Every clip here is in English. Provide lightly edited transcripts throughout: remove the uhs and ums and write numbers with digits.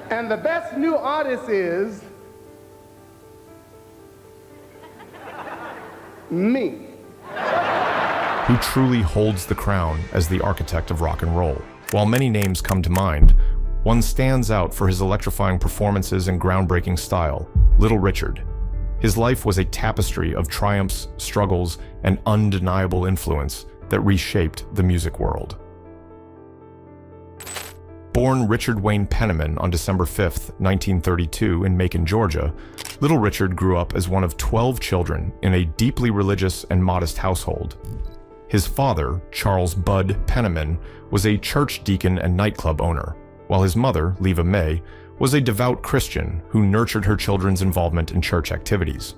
And the best new artist is me. Who truly holds the crown as the architect of rock and roll? While many names come to mind, one stands out for his electrifying performances and groundbreaking style, Little Richard. His life was a tapestry of triumphs, struggles, and undeniable influence that reshaped the music world. Born Richard Wayne Penniman on December 5, 1932 in Macon, Georgia, Little Richard grew up as one of 12 children in a deeply religious and modest household. His father, Charles Bud Penniman, was a church deacon and nightclub owner, while his mother, Leva May, was a devout Christian who nurtured her children's involvement in church activities.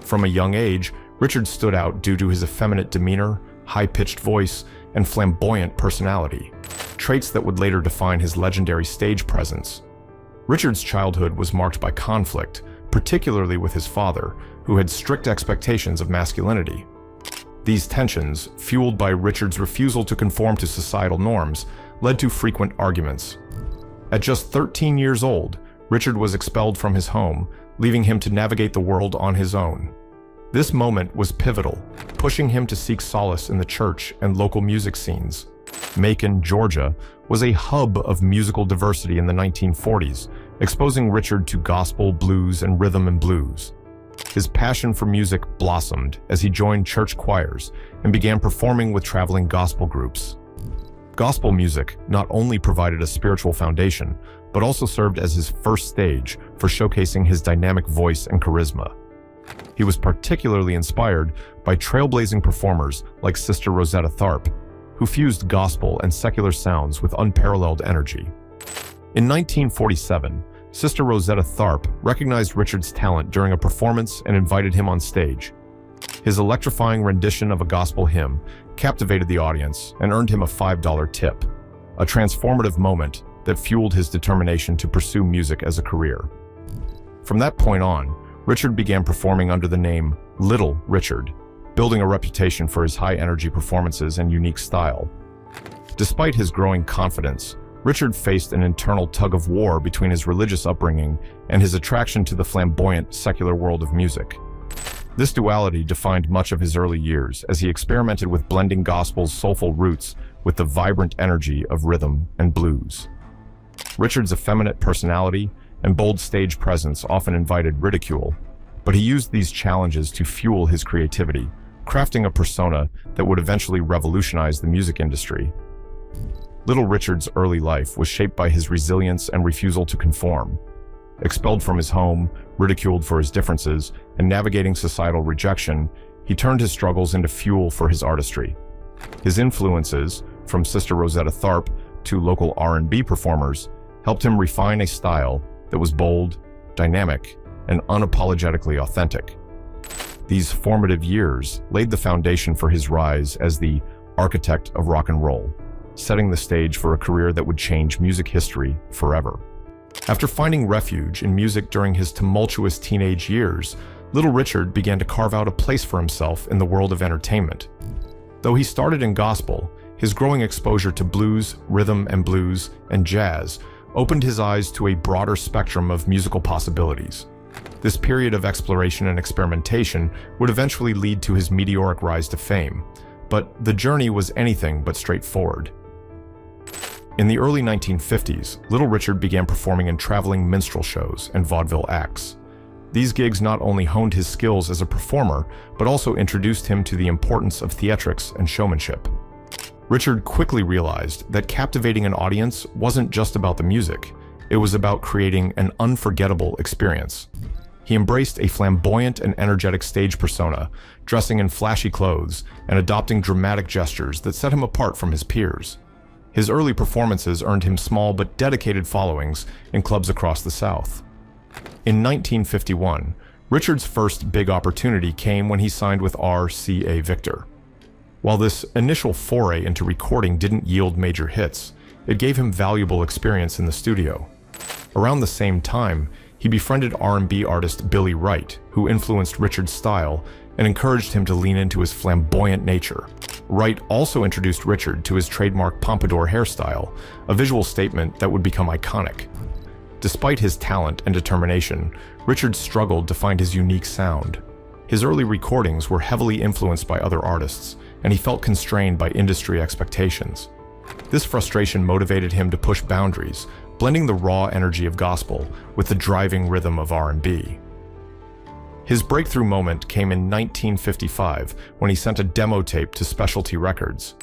From a young age, Richard stood out due to his effeminate demeanor, high-pitched voice, and flamboyant personality, traits that would later define his legendary stage presence. Richard's childhood was marked by conflict, particularly with his father, who had strict expectations of masculinity. These tensions, fueled by Richard's refusal to conform to societal norms, led to frequent arguments. At just 13 years old, Richard was expelled from his home, leaving him to navigate the world on his own. This moment was pivotal, pushing him to seek solace in the church and local music scenes. Macon, Georgia, was a hub of musical diversity in the 1940s, exposing Richard to gospel, blues, and rhythm and blues. His passion for music blossomed as he joined church choirs and began performing with traveling gospel groups. Gospel music not only provided a spiritual foundation, but also served as his first stage for showcasing his dynamic voice and charisma. He was particularly inspired by trailblazing performers like Sister Rosetta Tharpe, who fused gospel and secular sounds with unparalleled energy. In 1947, Sister Rosetta Tharpe recognized Richard's talent during a performance and invited him on stage. His electrifying rendition of a gospel hymn captivated the audience and earned him a $5 tip, a transformative moment that fueled his determination to pursue music as a career. From that point on, Richard began performing under the name Little Richard, building a reputation for his high-energy performances and unique style. Despite his growing confidence, Richard faced an internal tug-of-war between his religious upbringing and his attraction to the flamboyant, secular world of music. This duality defined much of his early years as he experimented with blending gospel's soulful roots with the vibrant energy of rhythm and blues. Richard's effeminate personality and bold stage presence often invited ridicule, but he used these challenges to fuel his creativity, crafting a persona that would eventually revolutionize the music industry. Little Richard's early life was shaped by his resilience and refusal to conform. Expelled from his home, ridiculed for his differences, and navigating societal rejection, he turned his struggles into fuel for his artistry. His influences, from Sister Rosetta Tharpe to local R&B performers, helped him refine a style that was bold, dynamic, and unapologetically authentic. These formative years laid the foundation for his rise as the architect of rock and roll, setting the stage for a career that would change music history forever. After finding refuge in music during his tumultuous teenage years, Little Richard began to carve out a place for himself in the world of entertainment. Though he started in gospel, his growing exposure to blues, rhythm and blues, and jazz opened his eyes to a broader spectrum of musical possibilities. This period of exploration and experimentation would eventually lead to his meteoric rise to fame, but the journey was anything but straightforward. In the early 1950s, Little Richard began performing in traveling minstrel shows and vaudeville acts. These gigs not only honed his skills as a performer, but also introduced him to the importance of theatrics and showmanship. Richard quickly realized that captivating an audience wasn't just about the music, it was about creating an unforgettable experience. He embraced a flamboyant and energetic stage persona, dressing in flashy clothes and adopting dramatic gestures that set him apart from his peers. His early performances earned him small but dedicated followings in clubs across the South. In 1951, Richard's first big opportunity came when he signed with RCA Victor. While this initial foray into recording didn't yield major hits, it gave him valuable experience in the studio. Around the same time, he befriended R&B artist Billy Wright, who influenced Richard's style and encouraged him to lean into his flamboyant nature. Wright also introduced Richard to his trademark pompadour hairstyle, a visual statement that would become iconic. Despite his talent and determination, Richard struggled to find his unique sound. His early recordings were heavily influenced by other artists, and he felt constrained by industry expectations. This frustration motivated him to push boundaries, blending the raw energy of gospel with the driving rhythm of R&B. His breakthrough moment came in 1955 when he sent a demo tape to Specialty Records.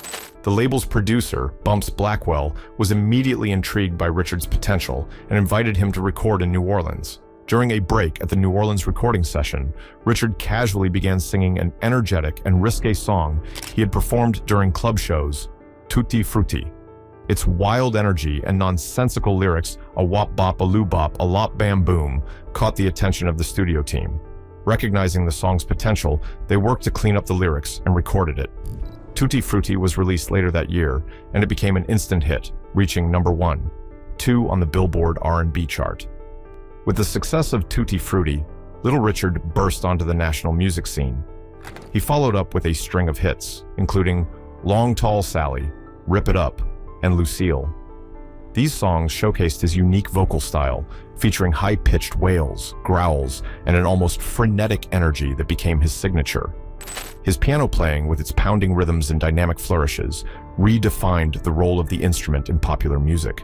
The label's producer, Bumps Blackwell, was immediately intrigued by Richard's potential and invited him to record in New Orleans. During a break at the New Orleans recording session, Richard casually began singing an energetic and risque song he had performed during club shows, Tutti, Frutti. Its wild energy and nonsensical lyrics, A-wop-bop-a-loo-mop-a-lop-bam-boom, caught the attention of the studio team. Recognizing the song's potential, they worked to clean up the lyrics and recorded it. Tutti Frutti was released later that year, and it became an instant hit, reaching #1, 2 on the Billboard R&B chart. With the success of Tutti Frutti, Little Richard burst onto the national music scene. He followed up with a string of hits, including Long Tall Sally, Rip It Up, and Lucille. These songs showcased his unique vocal style, featuring high-pitched wails, growls, and an almost frenetic energy that became his signature. His piano playing, with its pounding rhythms and dynamic flourishes, redefined the role of the instrument in popular music.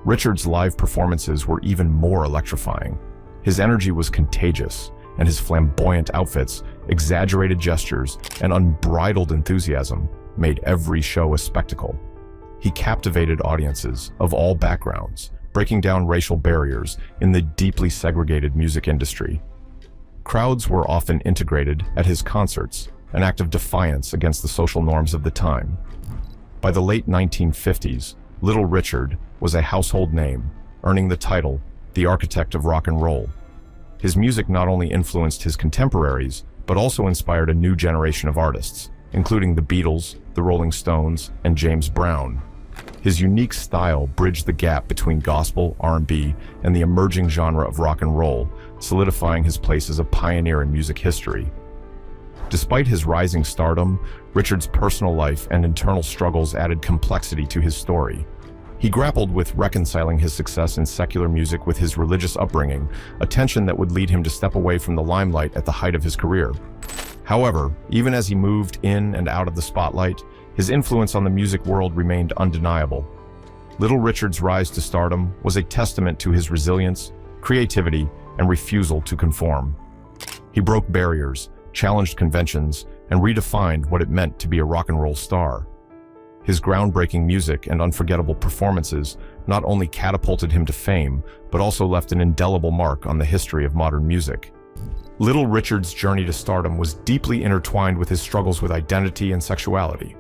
Richard's live performances were even more electrifying. His energy was contagious, and his flamboyant outfits, exaggerated gestures, and unbridled enthusiasm made every show a spectacle. He captivated audiences of all backgrounds, breaking down racial barriers in the deeply segregated music industry. Crowds were often integrated at his concerts, an act of defiance against the social norms of the time. By the late 1950s, Little Richard was a household name, earning the title, the Architect of Rock and Roll. His music not only influenced his contemporaries, but also inspired a new generation of artists, including the Beatles, the Rolling Stones, and James Brown. His unique style bridged the gap between gospel, R&B, and the emerging genre of rock and roll, solidifying his place as a pioneer in music history. Despite his rising stardom, Richard's personal life and internal struggles added complexity to his story. He grappled with reconciling his success in secular music with his religious upbringing, a tension that would lead him to step away from the limelight at the height of his career. However, even as he moved in and out of the spotlight, his influence on the music world remained undeniable. Little Richard's rise to stardom was a testament to his resilience, creativity, and refusal to conform. He broke barriers, challenged conventions, and redefined what it meant to be a rock and roll star. His groundbreaking music and unforgettable performances not only catapulted him to fame, but also left an indelible mark on the history of modern music. Little Richard's journey to stardom was deeply intertwined with his struggles with identity and sexuality.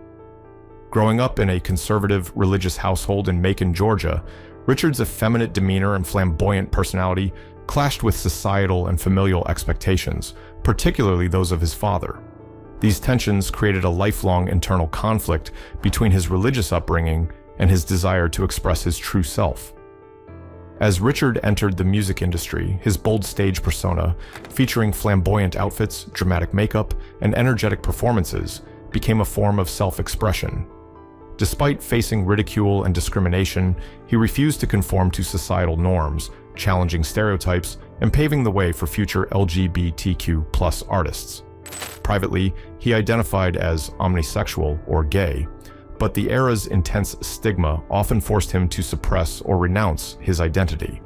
Growing up in a conservative religious household in Macon, Georgia, Richard's effeminate demeanor and flamboyant personality clashed with societal and familial expectations, particularly those of his father. These tensions created a lifelong internal conflict between his religious upbringing and his desire to express his true self. As Richard entered the music industry, his bold stage persona, featuring flamboyant outfits, dramatic makeup, and energetic performances, became a form of self-expression. Despite facing ridicule and discrimination, he refused to conform to societal norms, challenging stereotypes and paving the way for future LGBTQ+ artists. Privately, he identified as omnisexual or gay, but the era's intense stigma often forced him to suppress or renounce his identity.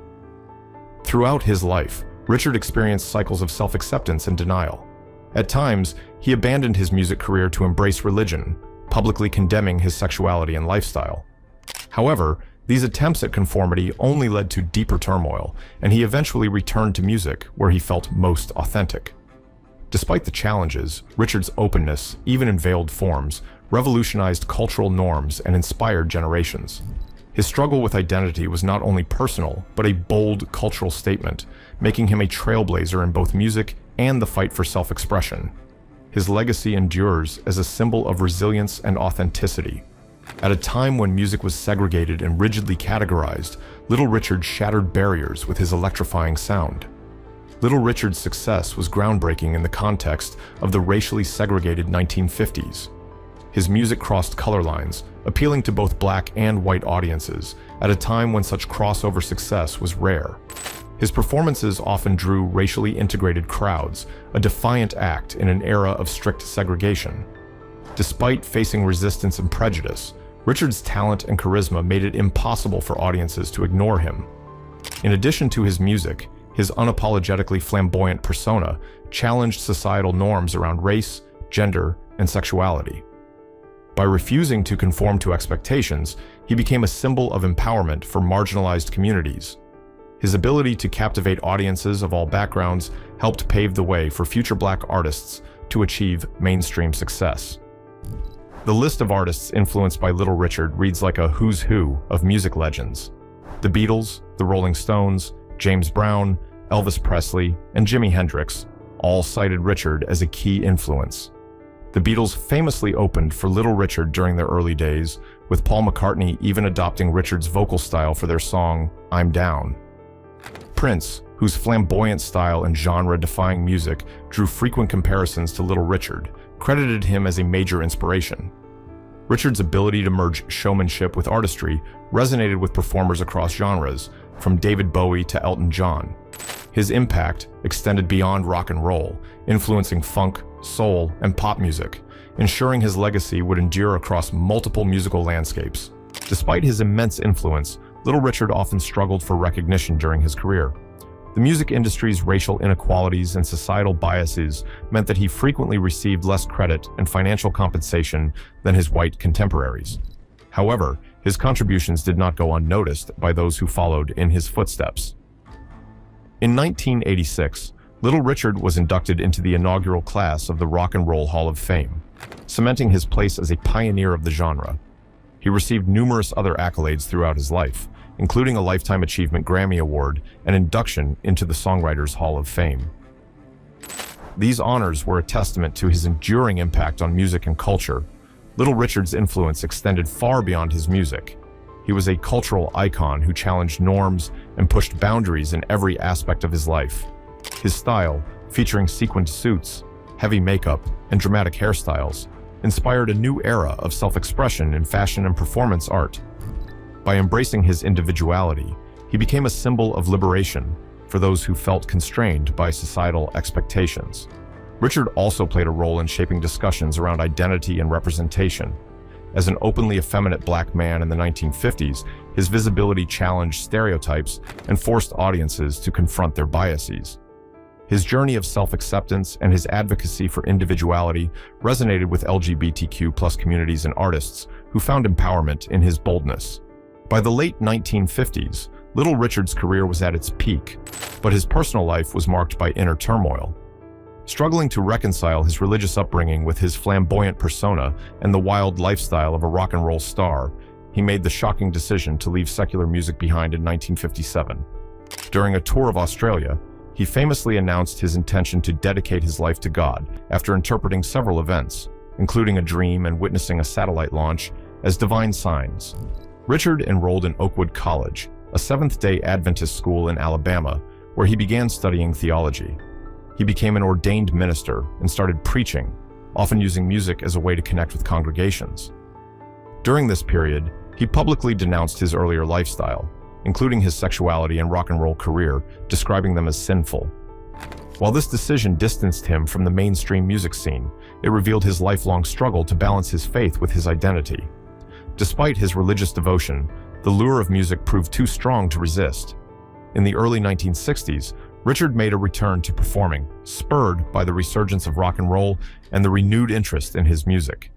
Throughout his life, Richard experienced cycles of self-acceptance and denial. At times, he abandoned his music career to embrace religion, publicly condemning his sexuality and lifestyle. However, these attempts at conformity only led to deeper turmoil, and he eventually returned to music where he felt most authentic. Despite the challenges, Richard's openness, even in veiled forms, revolutionized cultural norms and inspired generations. His struggle with identity was not only personal, but a bold cultural statement, making him a trailblazer in both music and the fight for self-expression. His legacy endures as a symbol of resilience and authenticity. At a time when music was segregated and rigidly categorized, Little Richard shattered barriers with his electrifying sound. Little Richard's success was groundbreaking in the context of the racially segregated 1950s. His music crossed color lines, appealing to both black and white audiences, at a time when such crossover success was rare. His performances often drew racially integrated crowds, a defiant act in an era of strict segregation. Despite facing resistance and prejudice, Richard's talent and charisma made it impossible for audiences to ignore him. In addition to his music, his unapologetically flamboyant persona challenged societal norms around race, gender, and sexuality. By refusing to conform to expectations, he became a symbol of empowerment for marginalized communities. His ability to captivate audiences of all backgrounds helped pave the way for future black artists to achieve mainstream success. The list of artists influenced by Little Richard reads like a who's who of music legends. The Beatles, the Rolling Stones, James Brown, Elvis Presley, and Jimi Hendrix all cited Richard as a key influence. The Beatles famously opened for Little Richard during their early days, with Paul McCartney even adopting Richard's vocal style for their song, I'm Down. Prince, whose flamboyant style and genre-defying music drew frequent comparisons to Little Richard, credited him as a major inspiration. Richard's ability to merge showmanship with artistry resonated with performers across genres, from David Bowie to Elton John. His impact extended beyond rock and roll, influencing funk, soul, and pop music, ensuring his legacy would endure across multiple musical landscapes. Despite his immense influence, Little Richard often struggled for recognition during his career. The music industry's racial inequalities and societal biases meant that he frequently received less credit and financial compensation than his white contemporaries. However, his contributions did not go unnoticed by those who followed in his footsteps. In 1986, Little Richard was inducted into the inaugural class of the Rock and Roll Hall of Fame, cementing his place as a pioneer of the genre. He received numerous other accolades throughout his life, including a Lifetime Achievement Grammy Award and induction into the Songwriters Hall of Fame. These honors were a testament to his enduring impact on music and culture. Little Richard's influence extended far beyond his music. He was a cultural icon who challenged norms and pushed boundaries in every aspect of his life. His style, featuring sequined suits, heavy makeup, and dramatic hairstyles, inspired a new era of self-expression in fashion and performance art. By embracing his individuality, he became a symbol of liberation for those who felt constrained by societal expectations. Richard also played a role in shaping discussions around identity and representation. As an openly effeminate black man in the 1950s, his visibility challenged stereotypes and forced audiences to confront their biases. His journey of self-acceptance and his advocacy for individuality resonated with LGBTQ+ communities and artists who found empowerment in his boldness. By the late 1950s, Little Richard's career was at its peak, but his personal life was marked by inner turmoil. Struggling to reconcile his religious upbringing with his flamboyant persona and the wild lifestyle of a rock and roll star, he made the shocking decision to leave secular music behind in 1957. During a tour of Australia, he famously announced his intention to dedicate his life to God after interpreting several events, including a dream and witnessing a satellite launch, as divine signs. Richard enrolled in Oakwood College, a Seventh-day Adventist school in Alabama, where he began studying theology. He became an ordained minister and started preaching, often using music as a way to connect with congregations. During this period, he publicly denounced his earlier lifestyle, including his sexuality and rock and roll career, describing them as sinful. While this decision distanced him from the mainstream music scene, it revealed his lifelong struggle to balance his faith with his identity. Despite his religious devotion, the lure of music proved too strong to resist. In the early 1960s, Richard made a return to performing, spurred by the resurgence of rock and roll and the renewed interest in his music.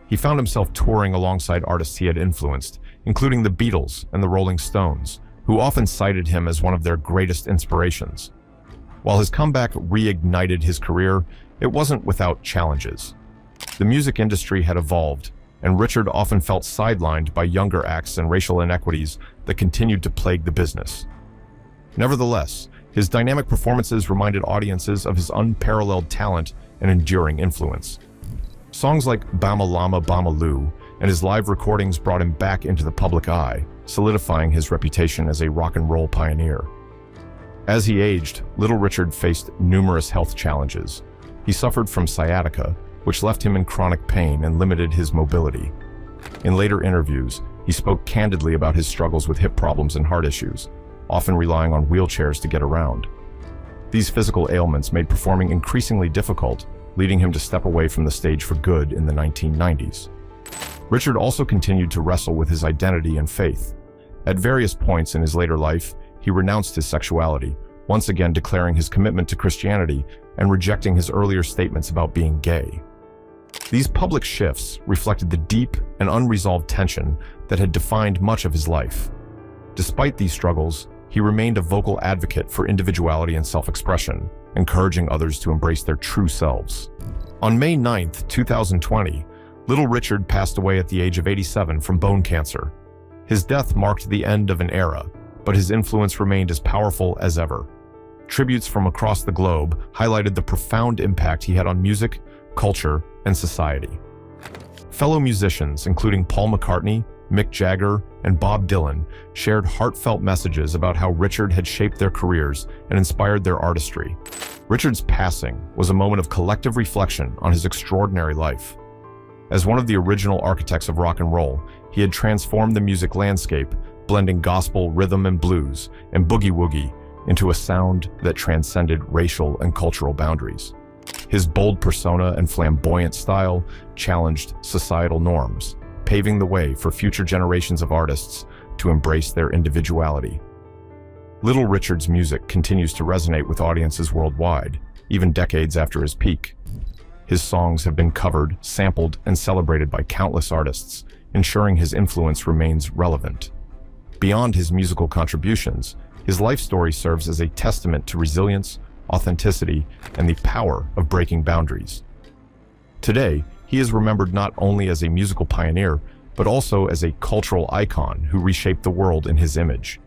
He found himself touring alongside artists he had influenced, including the Beatles and the Rolling Stones, who often cited him as one of their greatest inspirations. While his comeback reignited his career, it wasn't without challenges. The music industry had evolved, and Richard often felt sidelined by younger acts and racial inequities that continued to plague the business. Nevertheless, his dynamic performances reminded audiences of his unparalleled talent and enduring influence. Songs like Bam-a-Llama-Bam-a-Loo and his live recordings brought him back into the public eye, solidifying his reputation as a rock and roll pioneer. As he aged, Little Richard faced numerous health challenges. He suffered from sciatica, which left him in chronic pain and limited his mobility. In later interviews, he spoke candidly about his struggles with hip problems and heart issues, often relying on wheelchairs to get around. These physical ailments made performing increasingly difficult, leading him to step away from the stage for good in the 1990s. Richard also continued to wrestle with his identity and faith. At various points in his later life, he renounced his sexuality, once again declaring his commitment to Christianity and rejecting his earlier statements about being gay. These public shifts reflected the deep and unresolved tension that had defined much of his life. Despite these struggles, he remained a vocal advocate for individuality and self-expression, encouraging others to embrace their true selves. On May 9, 2020, Little Richard passed away at the age of 87 from bone cancer. His death marked the end of an era, but his influence remained as powerful as ever. Tributes from across the globe highlighted the profound impact he had on music, culture, and society. Fellow musicians, including Paul McCartney, Mick Jagger, and Bob Dylan, shared heartfelt messages about how Richard had shaped their careers and inspired their artistry. Richard's passing was a moment of collective reflection on his extraordinary life. As one of the original architects of rock and roll, he had transformed the music landscape, blending gospel, rhythm, and blues, and boogie-woogie into a sound that transcended racial and cultural boundaries. His bold persona and flamboyant style challenged societal norms, paving the way for future generations of artists to embrace their individuality. Little Richard's music continues to resonate with audiences worldwide, even decades after his peak. His songs have been covered, sampled, and celebrated by countless artists, ensuring his influence remains relevant. Beyond his musical contributions, his life story serves as a testament to resilience, authenticity, and the power of breaking boundaries. Today, he is remembered not only as a musical pioneer, but also as a cultural icon who reshaped the world in his image.